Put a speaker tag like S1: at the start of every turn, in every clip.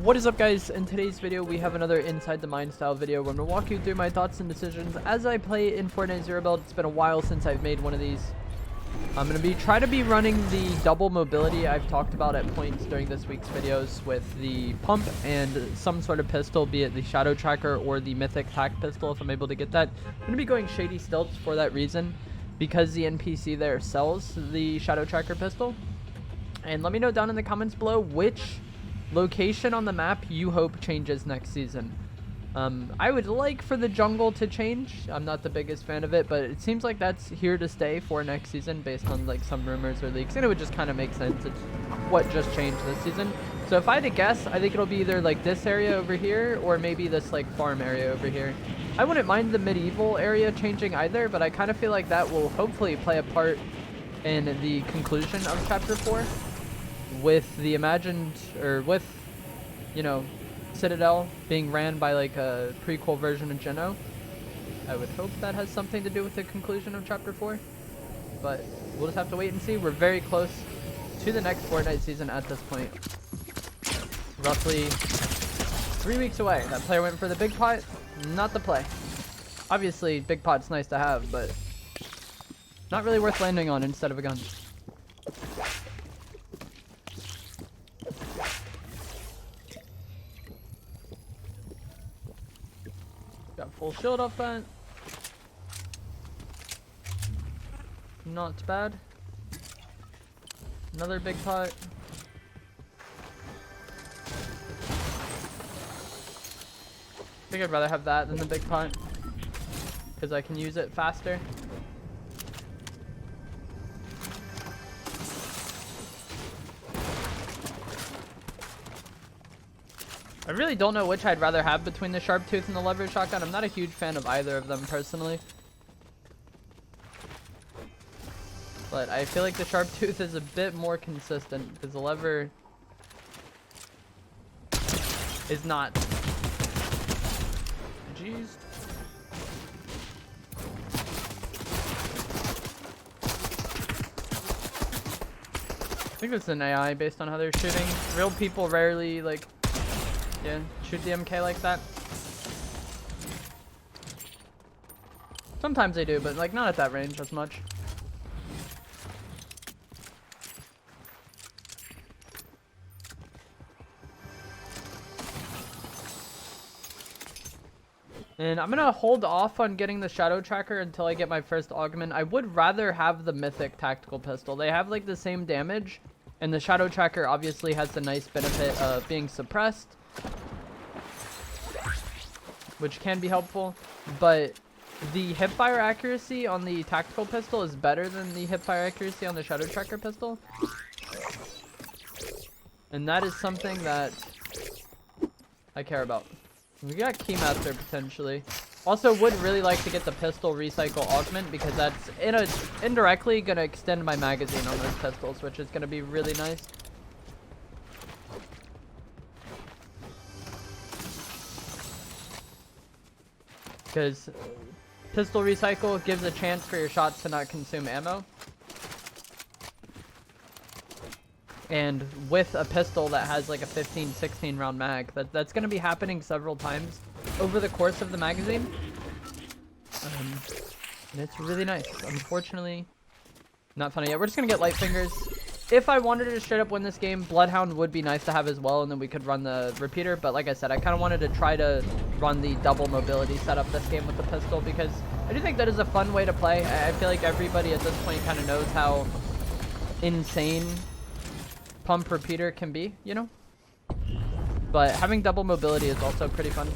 S1: What is up, guys? In today's video we have another Inside the Mind style video where I'm going to walk you through my thoughts and decisions as I play in Fortnite Zero Build. It's been a while since I've made one of these. I'm going to try to be running the double mobility I've talked about at points during this week's videos with the pump and some sort of pistol, be it the shadow tracker or the mythic tac pistol if I'm able to get that. I'm going to be going shady stilts for that reason, because the NPC there sells the shadow tracker pistol. And let me know down in the comments below which location on the map you hope changes next season. I would like for the jungle to change. I'm not the biggest fan of it, but it seems like that's here to stay for next season based on like some rumors or leaks, and it would just kind of make sense. It's what just changed this season. So if I had to guess, I think it'll be either like this area over here or maybe this like farm area over here. I wouldn't mind the medieval area changing either, but I kind of feel like that will hopefully play a part in the conclusion of chapter 4 with the imagined, or with, you know, Citadel being ran by like a prequel version of Geno. I would hope that has something to do with the conclusion of chapter 4, but we'll just have to wait and see. We're very close to the next Fortnite season at this point. Roughly 3 weeks away. That player went for the big pot, not the play. Obviously, big pot's nice to have, but not really worth landing on instead of a gun. Got full shield off that. Not bad. Another big pot. I think I'd rather have that than the big pot, because I can use it faster. I really don't know which I'd rather have between the sharp tooth and the lever shotgun. I'm not a huge fan of either of them personally, but I feel like the sharp tooth is a bit more consistent because the lever is not. Jeez. I think it's an AI based on how they're shooting. Real people rarely like, yeah, shoot the MK like that. Sometimes they do, but like not at that range as much. And I'm gonna hold off on getting the shadow tracker until I get my first augment. I would rather have the mythic tactical pistol. They have like the same damage, and the shadow tracker obviously has the nice benefit of being suppressed, which can be helpful, but the hipfire accuracy on the tactical pistol is better than the hipfire accuracy on the shadow tracker pistol. And that is something that I care about. We got Keymaster potentially. Also would really like to get the pistol recycle augment, because that's indirectly gonna extend my magazine on those pistols, which is gonna be really nice. Because pistol recycle gives a chance for your shots to not consume ammo. And with a pistol that has like a 15-16 round mag, that's going to be happening several times over the course of the magazine. And it's really nice. Unfortunately, not funny yet. We're just going to get light fingers. If I wanted to straight up win this game, Bloodhound would be nice to have as well, and then we could run the repeater. But like I said, I kind of wanted to try to run the double mobility setup this game with the pistol, because I do think that is a fun way to play. I feel like everybody at this point kind of knows how insane pump repeater can be, you know? But having double mobility is also pretty fun.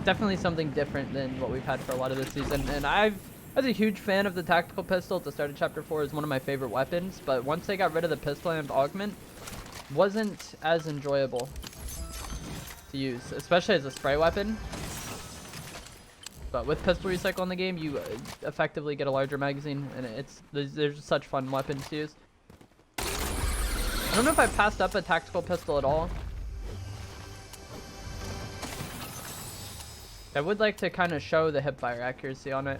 S1: Definitely something different than what we've had for a lot of this season. And I was a huge fan of the tactical pistol at the start of chapter 4. Is one of my favorite weapons, but once they got rid of the pistol and augment, wasn't as enjoyable to use, especially as a spray weapon. But with pistol recycle in the game, you effectively get a larger magazine, and there's such fun weapons to use. I don't know if I passed up a tactical pistol at all. I would like to kind of show the hipfire accuracy on it.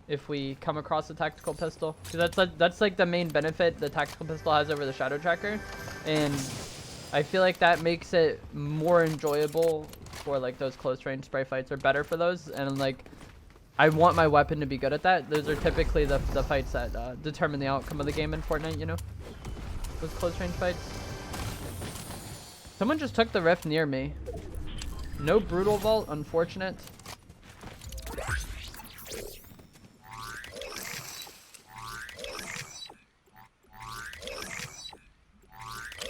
S1: if we come across a tactical pistol, because that's like the main benefit the tactical pistol has over the shadow tracker, and I feel like that makes it more enjoyable for like those close range spray fights, or better for those. And like, I want my weapon to be good at that. Those are typically the fights that determine the outcome of the game in Fortnite, you know, those close range fights. Someone just took the rift near me. No brutal vault, unfortunate.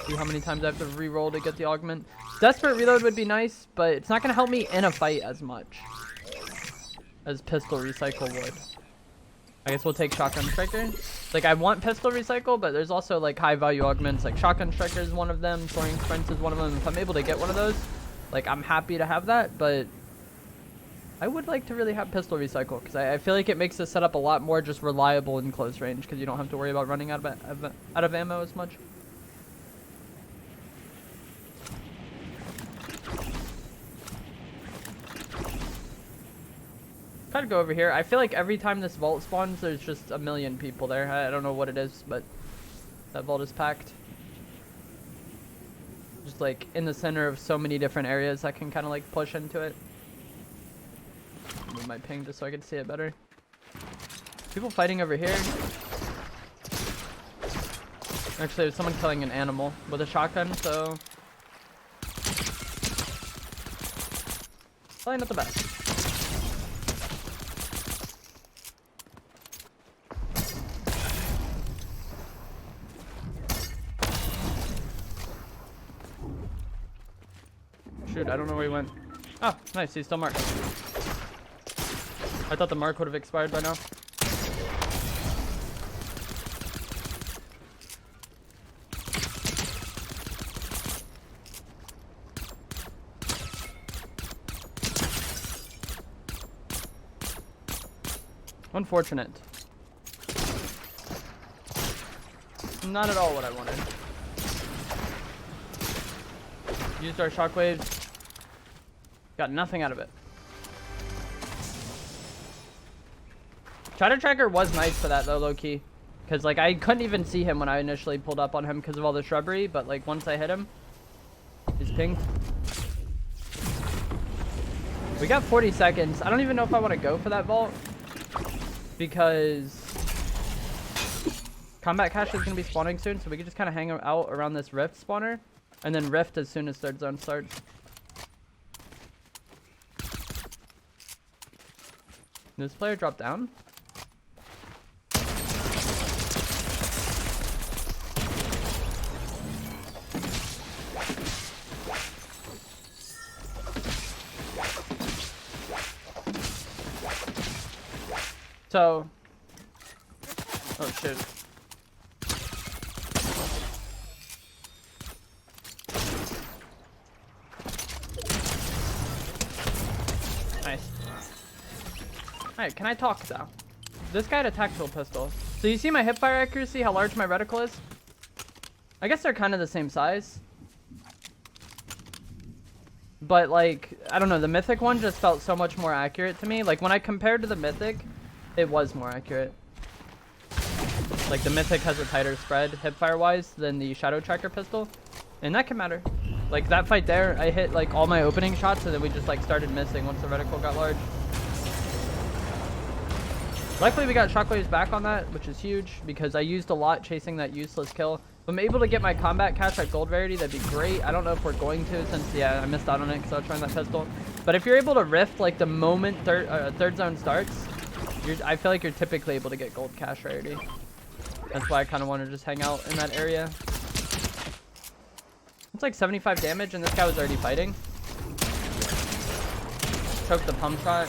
S1: See how many times I have to re-roll to get the augment. Desperate reload would be nice, but it's not going to help me in a fight as much as pistol recycle would. I guess we'll take shotgun striker. Like, I want pistol recycle, but there's also like high value augments. Like shotgun striker is one of them. Soaring sprints is one of them. If I'm able to get one of those, like, I'm happy to have that. But I would like to really have pistol recycle, because I feel like it makes the setup a lot more just reliable in close range, because you don't have to worry about running out of ammo as much. Try to go over here. I feel like every time this vault spawns, there's just a million people there. I don't know what it is, but that vault is packed. Just like in the center of so many different areas, I can kind of like push into it. Move my ping just so I can see it better. People fighting over here. Actually, there's someone killing an animal with a shotgun, so probably not the best. Shoot, I don't know where he went. Oh, nice, he's still marked. I thought the mark would have expired by now. Unfortunate. Not at all what I wanted. Used our shockwaves. Got nothing out of it. Shadow tracker was nice for that though, low key. Because like I couldn't even see him when I initially pulled up on him because of all the shrubbery. But like once I hit him, he's pinged. We got 40 seconds. I don't even know if I want to go for that vault, because combat cache is going to be spawning soon, so we can just kind of hang out around this rift spawner and then rift as soon as third zone starts. Did this player drop down? So, oh shit. Nice. Alright, can I talk now? This guy had a tactical pistol. So you see my hipfire accuracy, how large my reticle is? I guess they're kind of the same size. But like, I don't know, the mythic one just felt so much more accurate to me. Like when I compared to the mythic, it was more accurate. Like the mythic has a tighter spread hipfire wise than the shadow tracker pistol. And that can matter. Like that fight there, I hit like all my opening shots and then we just like started missing once the reticle got large. Luckily we got shockwaves back on that, which is huge because I used a lot chasing that useless kill. If I'm able to get my combat cache at gold rarity, that'd be great. I don't know if we're going to, since yeah, I missed out on it because I was trying that pistol. But if you're able to rift like the moment third zone starts, I feel like you're typically able to get gold cache rarity. That's why I kind of want to just hang out in that area. It's like 75 damage and this guy was already fighting. Choked the pump shot.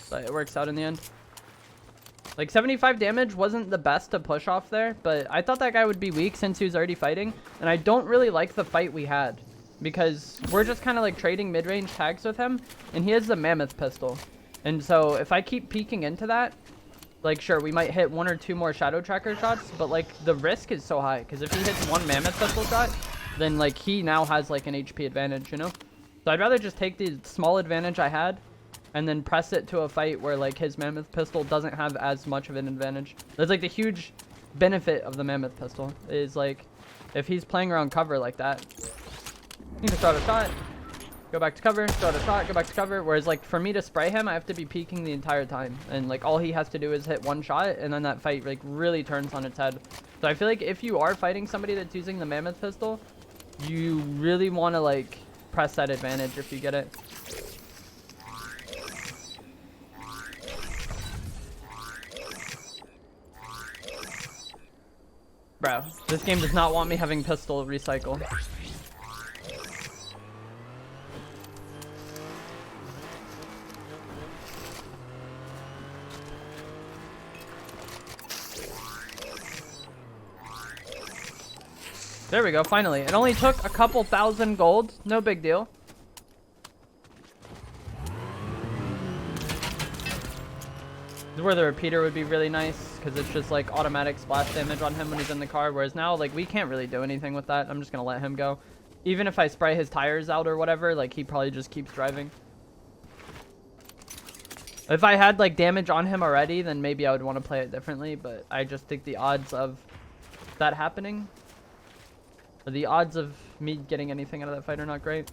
S1: But it works out in the end. Like 75 damage wasn't the best to push off there, but I thought that guy would be weak since he was already fighting. And I don't really like the fight we had because we're just kind of like trading mid-range tags with him and he has the mammoth pistol. And so if I keep peeking into that, like sure, we might hit one or two more shadow tracker shots, but like the risk is so high because if he hits one mammoth pistol shot, then like he now has like an HP advantage, you know? So I'd rather just take the small advantage I had and then press it to a fight where like his mammoth pistol doesn't have as much of an advantage. That's like the huge benefit of the mammoth pistol is like if he's playing around cover like that, you can throw out a shot, go back to cover, throw out a shot, go back to cover. Whereas like for me to spray him, I have to be peeking the entire time, and like all he has to do is hit one shot, and then that fight like really turns on its head. So I feel like if you are fighting somebody that's using the mammoth pistol, you really want to like press that advantage if you get it. Bro, this game does not want me having pistol recycle. There we go, finally. It only took a couple thousand gold. No big deal. This is where the repeater would be really nice, because it's just like automatic splash damage on him when he's in the car, whereas now like we can't really do anything with that. I'm just gonna let him go. Even if I spray his tires out or whatever, like he probably just keeps driving. If I had like damage on him already, then maybe I would want to play it differently, but I just think the odds of that happening, or the odds of me getting anything out of that fight are not great.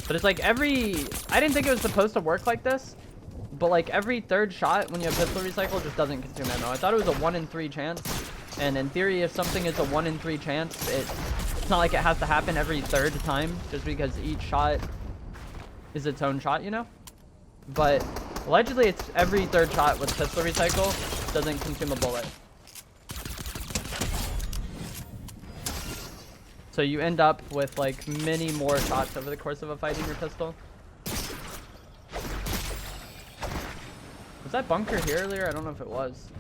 S1: But it's like I didn't think it was supposed to work like this, but like every third shot when you have pistol recycle just doesn't consume ammo. I thought it was a 1 in 3 chance, and in theory if something is a 1 in 3 chance, it's not like it has to happen every third time just because each shot is its own shot, you know? But allegedly it's every third shot with pistol recycle doesn't consume a bullet. So you end up with like many more shots over the course of a fight in your pistol. Was that bunker here earlier? I don't know if it was.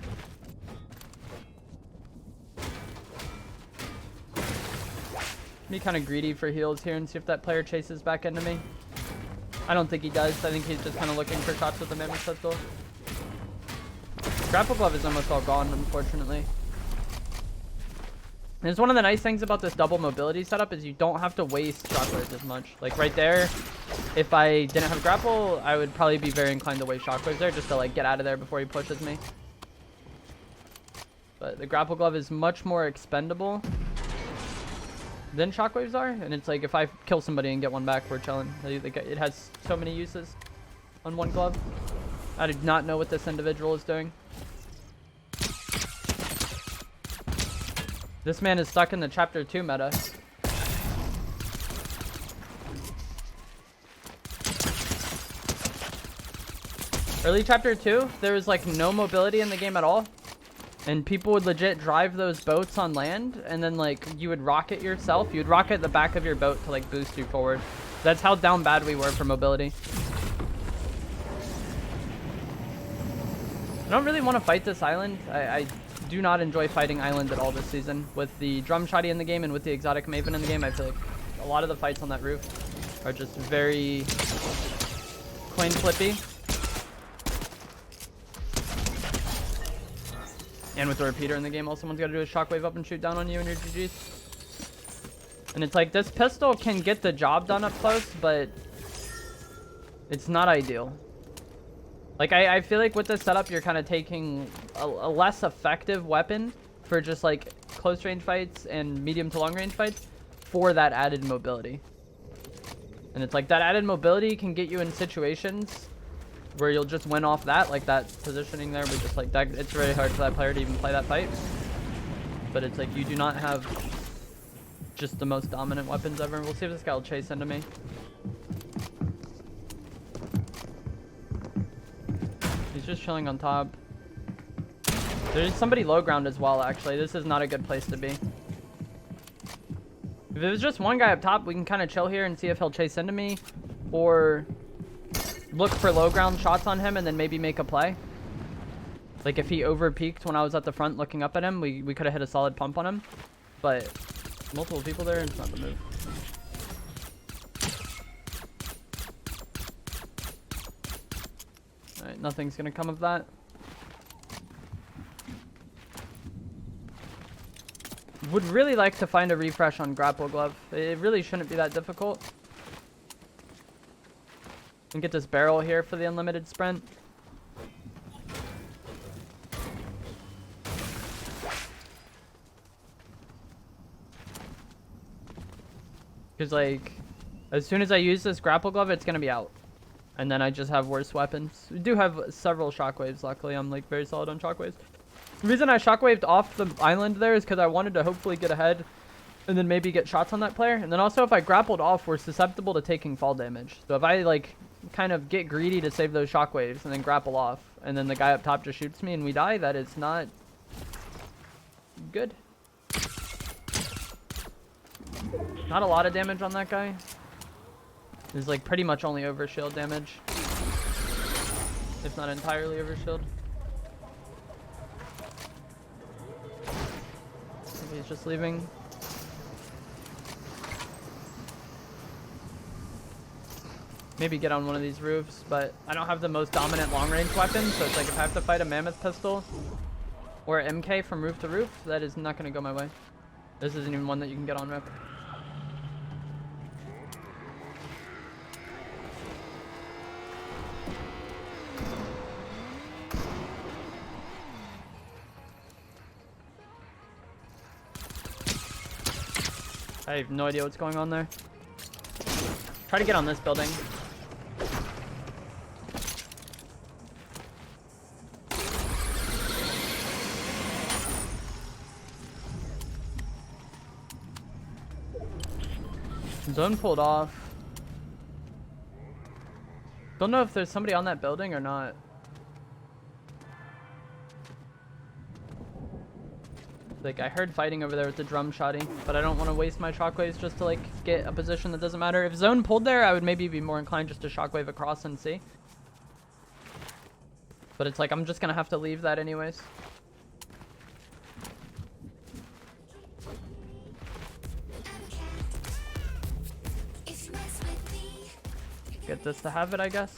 S1: Be kind of greedy for heals here and see if that player chases back into me. I don't think he does. I think he's just kind of looking for shots with the mammoth pistol. Grapple glove is almost all gone, unfortunately. And it's one of the nice things about this double mobility setup is you don't have to waste shockwaves as much. Like right there, if I didn't have grapple, I would probably be very inclined to waste shockwaves there just to like get out of there before he pushes me. But the grapple glove is much more expendable than shockwaves are, and it's like if I kill somebody and get one back, we're chilling. It has so many uses on one glove. I did not know what this individual is doing. This man is stuck in the chapter 2 meta. Early chapter 2, there was like no mobility in the game at all. And people would legit drive those boats on land, and then like you would rocket yourself. You'd rocket the back of your boat to like boost you forward. That's how down bad we were for mobility. I don't really want to fight this island. I do not enjoy fighting island at all this season. With the drum shotty in the game and with the exotic maven in the game, I feel like a lot of the fights on that roof are just very coin flippy. And with the repeater in the game, all someone's got to do is shockwave up and shoot down on you and your GG's. And it's like this pistol can get the job done up close, but it's not ideal. Like, I feel like with this setup, you're kind of taking a less effective weapon for just, like, close range fights and medium to long range fights for that added mobility. And it's like that added mobility can get you in situations where you'll just win off that, like that positioning there, but just like that, it's very hard for that player to even play that fight. But it's like you do not have just the most dominant weapons ever. We'll see if this guy will chase into me. He's just chilling on top. There's somebody low ground as well, actually. This is not a good place to be. If it was just one guy up top, we can kind of chill here and see if he'll chase into me, or look for low ground shots on him and then maybe make a play. Like if he over peaked when I was at the front looking up at him, we could have hit a solid pump on him. But multiple people there, it's not the move. Alright, nothing's gonna come of that. Would really like to find a refresh on grapple glove. It really shouldn't be that difficult. And get this barrel here for the unlimited sprint. Because, like, as soon as I use this grapple glove, it's going to be out. And then I just have worse weapons. We do have several shockwaves, luckily. I'm, like, very solid on shockwaves. The reason I shockwaved off the island there is because I wanted to hopefully get ahead and then maybe get shots on that player. And then also, if I grappled off, we're susceptible to taking fall damage. So if I, like, kind of get greedy to save those shockwaves and then grapple off, and then the guy up top just shoots me and we die, that is not good. Not a lot of damage on that guy. There's like pretty much only overshield damage, if not entirely overshield. He's just leaving. Maybe get on one of these roofs, but I don't have the most dominant long-range weapon, so it's like if I have to fight a mammoth pistol or an MK from roof to roof, that is not going to go my way. This isn't even one that you can get on rip. I have no idea what's going on there. Try to get on this building. Zone pulled off. Don't know if there's somebody on that building or not. Like, I heard fighting over there with the drum shotty, but I don't want to waste my shockwaves just to, like, get a position that doesn't matter. If zone pulled there, I would maybe be more inclined just to shockwave across and see. But it's like, I'm just going to have to leave that anyways. Get this to have it, I guess.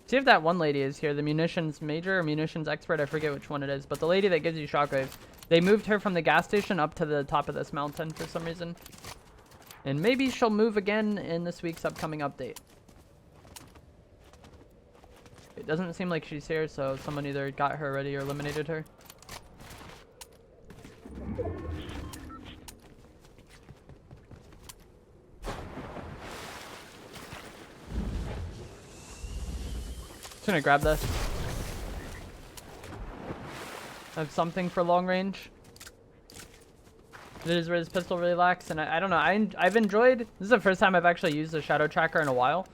S1: See if that one lady is here, the munitions major or munitions expert, I forget which one it is, but the lady that gives you shockwave. They moved her from the gas station up to the top of this mountain for some reason. And maybe she'll move again in this week's upcoming update. It doesn't seem like she's here, so someone either got her already or eliminated her. Just gonna grab this. I have something for long range. This is where this pistol really lacks, and I don't know. I've enjoyed. This is the first time I've actually used a shadow tracker in a while,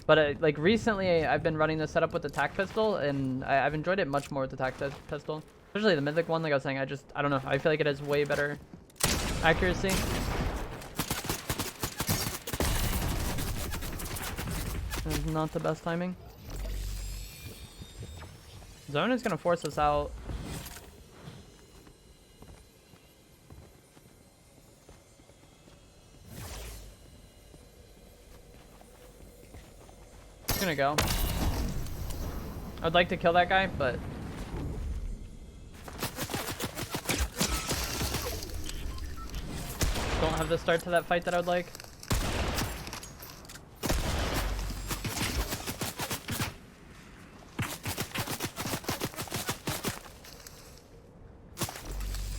S1: but like recently I've been running this setup with the tac pistol, and I've enjoyed it much more with the tac pistol, especially the mythic one. Like I was saying, I don't know. I feel like it has way better accuracy. This is not the best timing. Zone is going to force us out. It's going to go. I'd like to kill that guy, but... don't have the start to that fight that I would like.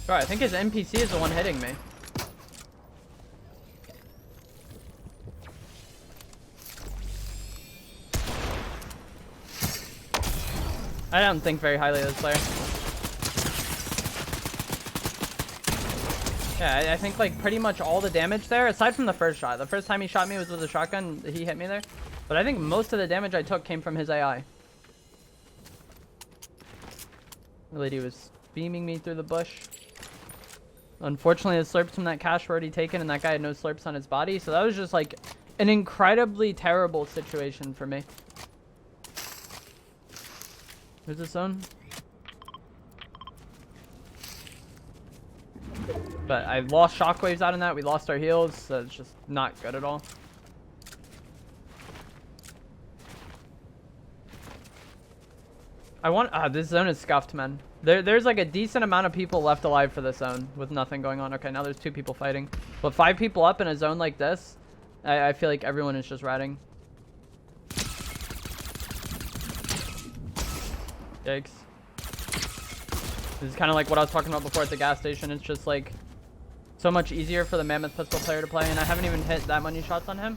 S1: Bro, I think his NPC is the one hitting me. I don't think very highly of this player. Yeah, I think like pretty much all the damage there, aside from the first shot. The first time he shot me was with a shotgun, he hit me there. But I think most of the damage I took came from his AI. The lady was beaming me through the bush. Unfortunately, the slurps from that cache were already taken, and that guy had no slurps on his body. So that was just like an incredibly terrible situation for me. Where's the zone? But I lost shockwaves out in that. We lost our heals, so it's just not good at all. I want... this zone is scuffed, man. There's like a decent amount of people left alive for this zone with nothing going on. Okay, now there's 2 people fighting. But 5 people up in a zone like this, I feel like everyone is just ratting. Yikes. This is kind of like what I was talking about before at the gas station. It's just like so much easier for the Mammoth Pistol player to play, and I haven't even hit that many shots on him.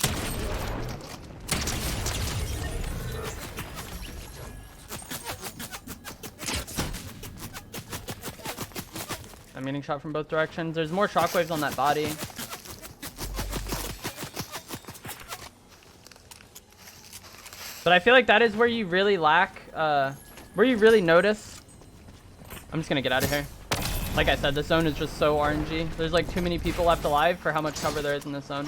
S1: I'm getting shot from both directions. There's more shockwaves on that body. But I feel like that is where you really lack, where you really notice. I'm just gonna get out of here. Like I said, the zone is just so RNG. There's like too many people left alive for how much cover there is in this zone.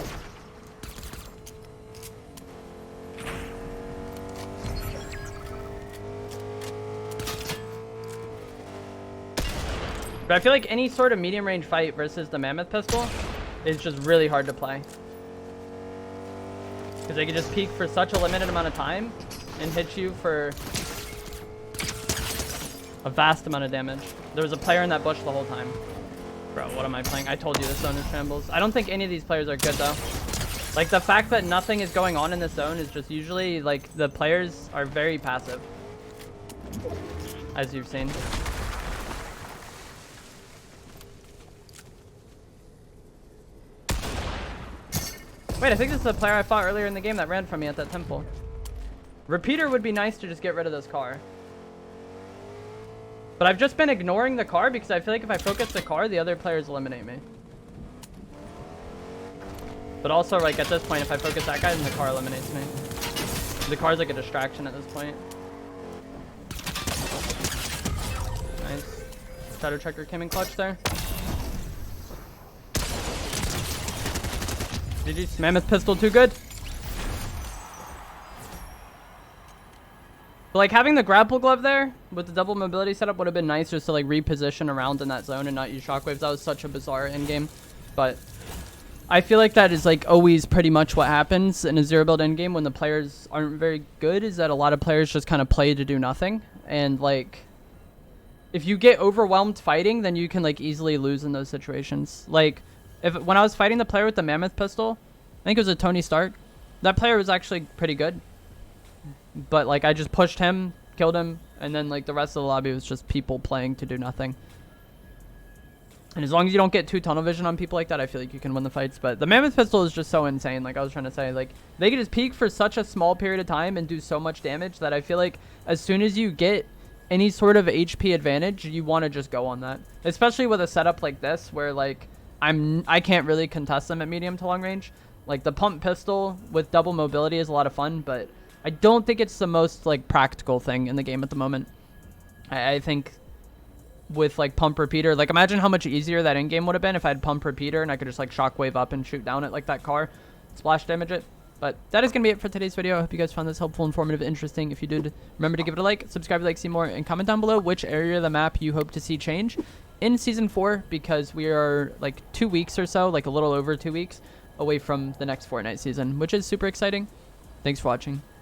S1: But I feel like any sort of medium range fight versus the Mammoth Pistol is just really hard to play. Because they can just peek for such a limited amount of time and hit you for a vast amount of damage. There was a player in that bush the whole time. Bro, what am I playing? I told you this zone is shambles. I don't think any of these players are good though. Like the fact that nothing is going on in this zone is just usually like the players are very passive. As you've seen. Wait, I think this is the player I fought earlier in the game that ran from me at that temple. Repeater would be nice to just get rid of this car. But I've just been ignoring the car because I feel like if I focus the car, the other players eliminate me. But also, like, at this point, if I focus that guy, then the car eliminates me. The car's like a distraction at this point. Nice. Shadow Checker came in clutch there. GG's. Mammoth Pistol too good. But like having the grapple glove there with the double mobility setup would have been nice just to like reposition around in that zone and not use shockwaves. That was such a bizarre end game. But I feel like that is like always pretty much what happens in a zero build end game when the players aren't very good, is that a lot of players just kind of play to do nothing. And like if you get overwhelmed fighting, then you can like easily lose in those situations. Like when I was fighting the player with the Mammoth Pistol, I think it was a Tony Stark, that player was actually pretty good. But like I just pushed him, killed him, and then like the rest of the lobby was just people playing to do nothing. And as long as you don't get too tunnel vision on people like that, I feel like you can win the fights. But the Mammoth Pistol is just so insane. Like I was trying to say, like they can just peek for such a small period of time and do so much damage that I feel like as soon as you get any sort of HP advantage, you want to just go on that. Especially with a setup like this where like I can't really contest them at medium to long range. Like the pump pistol with double mobility is a lot of fun, but I don't think it's the most like practical thing in the game at the moment. I think with like pump repeater, like imagine how much easier that end game would have been if I had pump repeater and I could just like shockwave up and shoot down it like that car, splash damage it. But that is going to be it for today's video. I hope you guys found this helpful, informative, interesting. If you did, remember to give it a like, subscribe if you like to see more, and comment down below which area of the map you hope to see change in Season 4, because we are like 2 weeks or so, like a little over 2 weeks away from the next Fortnite season, which is super exciting. Thanks for watching.